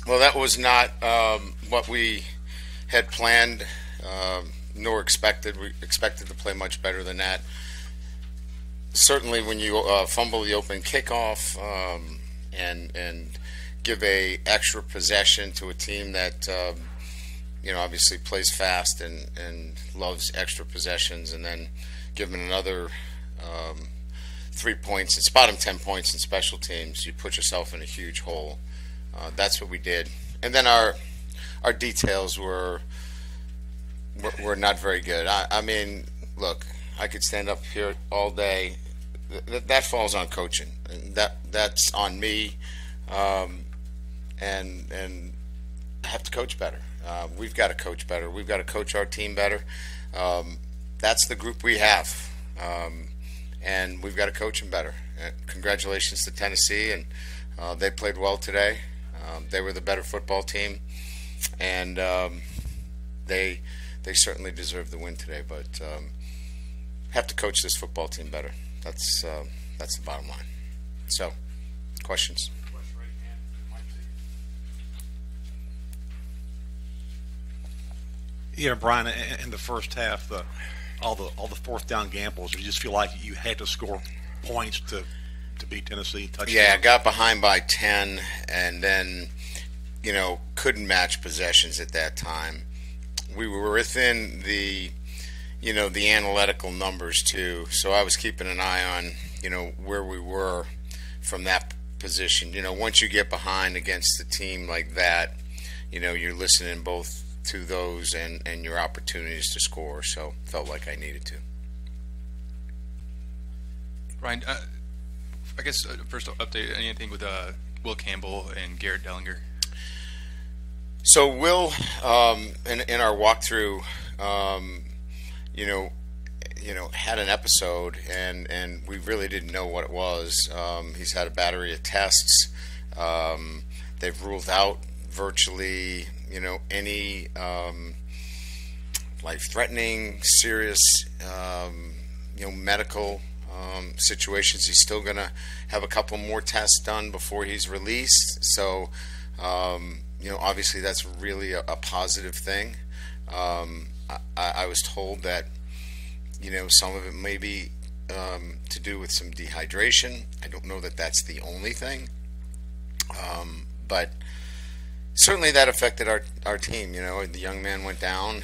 Well, that was not what we had planned, nor expected. We expected to play much better than that. Certainly, when you fumble the open kickoff and give a extra possession to a team that obviously plays fast and loves extra possessions, and then give them another 3 points, it's bottom 10 points in special teams, you put yourself in a huge hole. That's what we did, and then our details were not very good. I mean, look, I could stand up here all day. That falls on coaching. That's on me, and I have to coach better. We've got to coach better. We've got to coach our team better. That's the group we have, and we've got to coach them better. Congratulations to Tennessee, and they played well today. They were the better football team, and they certainly deserve the win today. But have to coach this football team better. That's the bottom line. So, questions? Yeah, Brian. In the first half, all the fourth down gambles, you just feel like you had to score points to beat Tennessee. Touchdown. Yeah, got behind by 10, and then couldn't match possessions at that time. We were within the analytical numbers too, so I was keeping an eye on where we were from that position. Once you get behind against a team like that, you're listening both to those and your opportunities to score. So felt like I needed to. Ryan, I guess first update, anything with Will Campbell and Garrett Dellinger? So Will, in our walkthrough, had an episode, and we really didn't know what it was. He's had a battery of tests. They've ruled out virtually, any life-threatening, serious, medical situations. He's still going to have a couple more tests done before he's released. So, obviously that's really a positive thing. I was told that some of it may be to do with some dehydration. I don't know that that's the only thing, but certainly that affected our team. The young man went down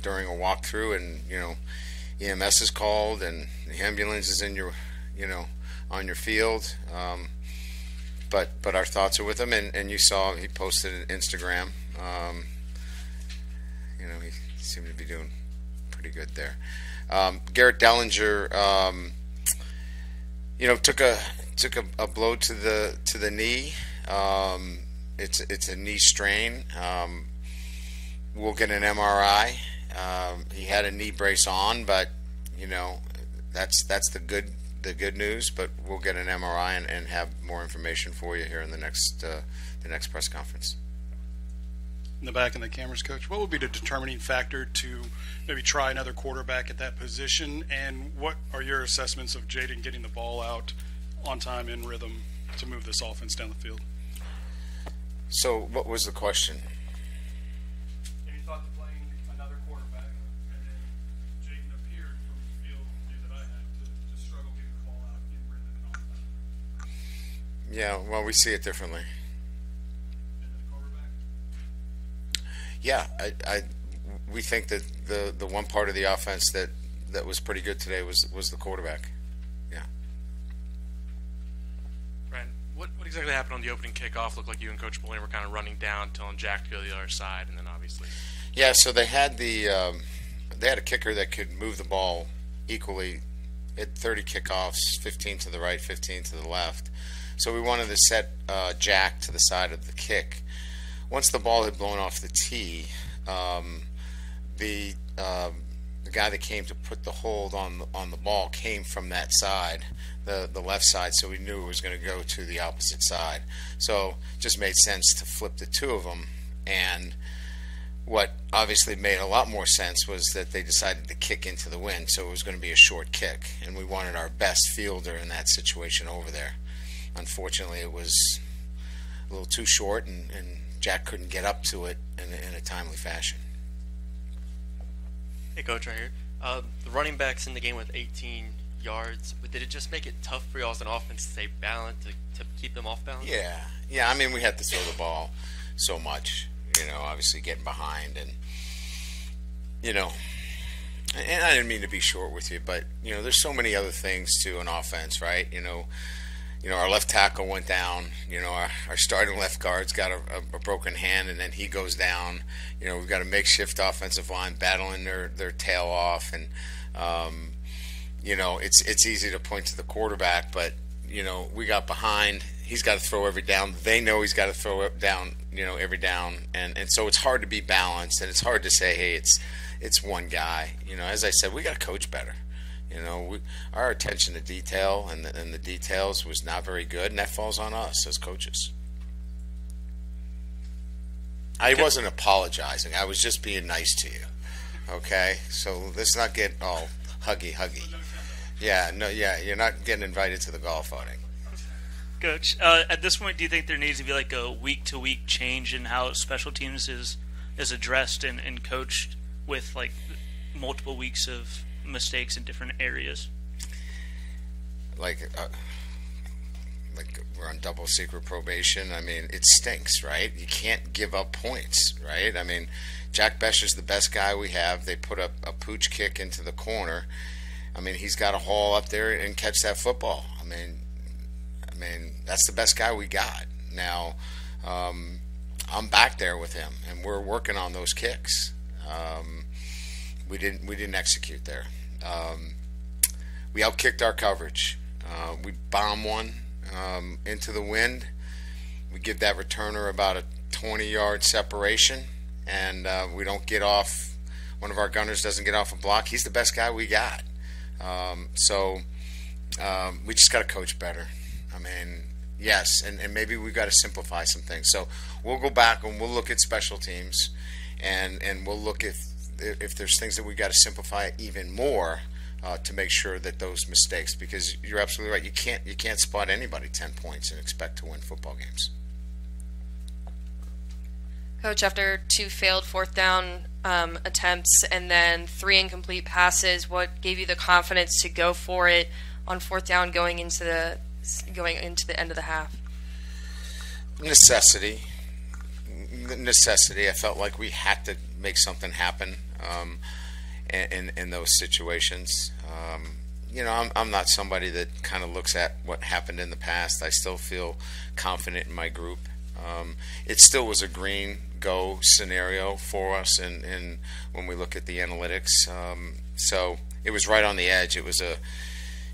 during a walkthrough, and EMS is called, and the ambulance is in your on your field. But our thoughts are with him, and you saw he posted an Instagram. He seemed to be doing pretty good there. Garrett Dellinger, took a blow to the knee. It's a knee strain. We'll get an MRI. He had a knee brace on, but that's the good news. But we'll get an MRI and have more information for you here in the next press conference. In the back of the cameras, Coach, what would be the determining factor to maybe try another quarterback at that position? And what are your assessments of Jayden getting the ball out on time in rhythm to move this offense down the field? So what was the question? Any thought to playing another quarterback? And then Jayden appeared from the field that I had to struggle getting the ball out in rhythm and on time. Yeah, well, we see it differently. Yeah, we think that the one part of the offense that was pretty good today was the quarterback. Yeah. Brian, what exactly happened on the opening kickoff? Looked like you and Coach Mullane were kind of running down, telling Jack to go to the other side, and then obviously. Yeah, so they had a kicker that could move the ball equally. At 30 kickoffs, 15 to the right, 15 to the left. So we wanted to set Jack to the side of the kick. Once the ball had blown off the tee, the guy that came to put the hold on the ball came from that side, the left side, so we knew it was going to go to the opposite side. So it just made sense to flip the two of them. And what obviously made a lot more sense was that they decided to kick into the wind, so it was going to be a short kick, and we wanted our best fielder in that situation over there. Unfortunately, it was a little too short, and Jack couldn't get up to it in a timely fashion. Hey, Coach, right here. The running backs in the game with 18 yards, but did it just make it tough for you all as an offense to stay balanced, to keep them off balance? Yeah. I mean, we had to throw the ball so much, obviously getting behind, and and I didn't mean to be short with you, but there's so many other things to an offense, right? Our left tackle went down. Our starting left guard's got a broken hand, and then he goes down. We've got a makeshift offensive line battling their tail off, and it's easy to point to the quarterback, but we got behind. He's got to throw every down. They know he's got to throw it down, every down, and so it's hard to be balanced, and it's hard to say, hey, it's one guy. As I said, we got to coach better. Our attention to detail and the details was not very good, and that falls on us as coaches. I wasn't apologizing. I was just being nice to you. Okay? So let's not get all huggy. Yeah, you're not getting invited to the golf outing. Coach, at this point, do you think there needs to be like a week-to-week change in how special teams is addressed and coached with like multiple weeks of mistakes in different areas? Like we're on double secret probation. I mean, it stinks, right? You can't give up points, right? I mean, Jack Bescher's the best guy we have. They put up a pooch kick into the corner. I mean, he's got to haul up there and catch that football. I mean, that's the best guy we got. Now, I'm back there with him, and we're working on those kicks. We didn't execute there. We outkicked our coverage. We bomb one into the wind. We give that returner about a 20-yard separation, and we don't get off. One of our gunners doesn't get off a block. He's the best guy we got. So we just got to coach better. I mean, yes, and maybe we've got to simplify some things. So we'll go back and we'll look at special teams, and we'll look if there's things that we've got to simplify even more to make sure that those mistakes, because you're absolutely right, you can't spot anybody 10 points and expect to win football games. Coach, after 2 failed fourth down attempts and then 3 incomplete passes, what gave you the confidence to go for it on fourth down going into the end of the half? Necessity. I felt like we had to make something happen in those situations. I'm not somebody that kind of looks at what happened in the past. I still feel confident in my group. It still was a green go scenario for us, and when we look at the analytics, so it was right on the edge. It was a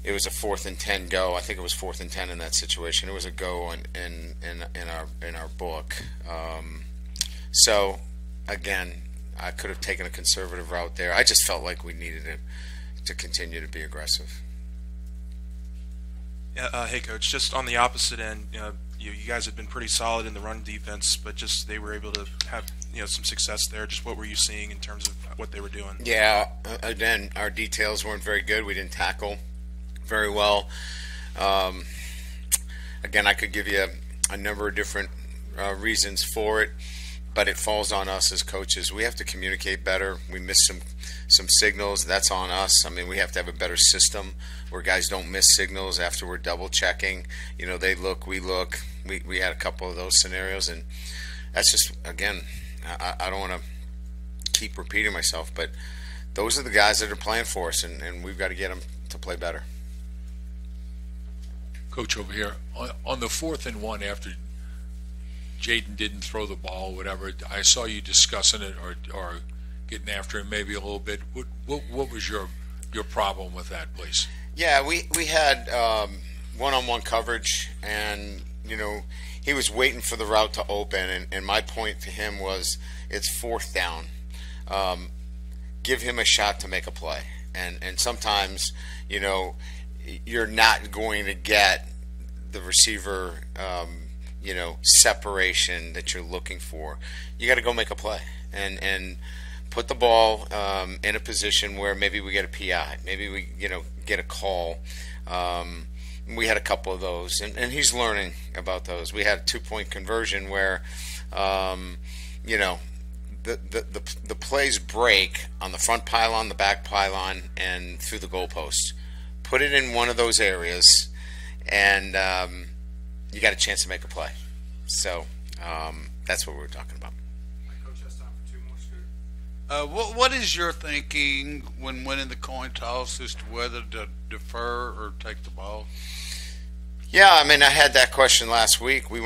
4th and 10 go. I think it was 4th and 10 in that situation. It was a go in our book. So again, I could have taken a conservative route there. I just felt like we needed to continue to be aggressive. Yeah, hey Coach, just on the opposite end, you guys have been pretty solid in the run defense, but just they were able to have some success there. Just what were you seeing in terms of what they were doing? Yeah, again, our details weren't very good. We didn't tackle very well. Again, I could give you a number of different reasons for it, but it falls on us as coaches. We have to communicate better. We missed some signals. That's on us. I mean, we have to have a better system where guys don't miss signals after we're double checking. They look, we look. We had a couple of those scenarios, and that's just, again, I don't want to keep repeating myself, but those are the guys that are playing for us, and we've got to get them to play better. Coach, over here, on the 4th and 1 after Jayden didn't throw the ball, whatever, I saw you discussing it or getting after him maybe a little bit. What was your problem with that, please? Yeah, we had one-on-one coverage, and he was waiting for the route to open, and my point to him was, it's 4th down. Give him a shot to make a play, and sometimes you're not going to get the receiver separation that you're looking for. You got to go make a play and put the ball in a position where maybe we get a PI, maybe we get a call. We had a couple of those, and he's learning about those. We had a 2-point conversion where You know, the plays break on the front pylon, the back pylon, and through the goalpost. Put it in one of those areas, and you got a chance to make a play. So that's what we're talking about. Coach has time for two more, Scooter. What is your thinking when winning the coin toss as to whether to defer or take the ball? Yeah, I mean, I had that question last week. We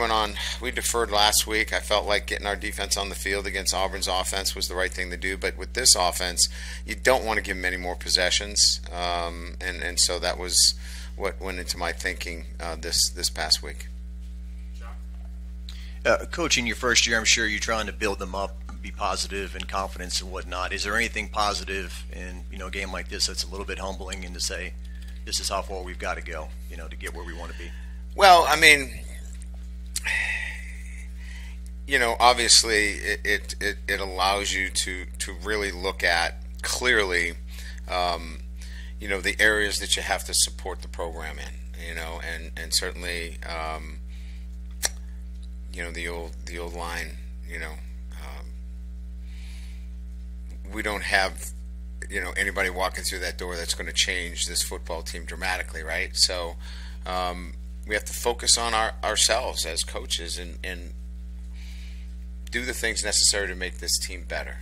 deferred last week. I felt like getting our defense on the field against Auburn's offense was the right thing to do. But with this offense, you don't want to give them any more possessions. And so that was what went into my thinking this past week. Coach, in your first year, I'm sure you're trying to build them up, be positive and confidence and whatnot. Is there anything positive in a game like this that's a little bit humbling, and to say, this is how far we've got to go, to get where we want to be? Well, I mean, obviously it allows you to really look at clearly, the areas that you have to support the program in, and certainly, the old line, we don't have anybody walking through that door that's going to change this football team dramatically, right? So we have to focus on ourselves as coaches and do the things necessary to make this team better.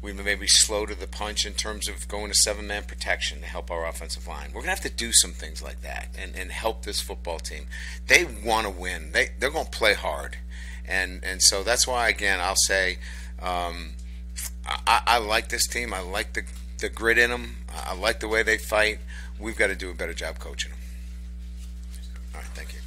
We may be slow to the punch in terms of going to 7-man protection to help our offensive line. We're going to have to do some things like that and help this football team. They want to win. They're going to play hard. And so that's why, again, I'll say I like this team. I like the grit in them. I like the way they fight. We've got to do a better job coaching them. All right, thank you.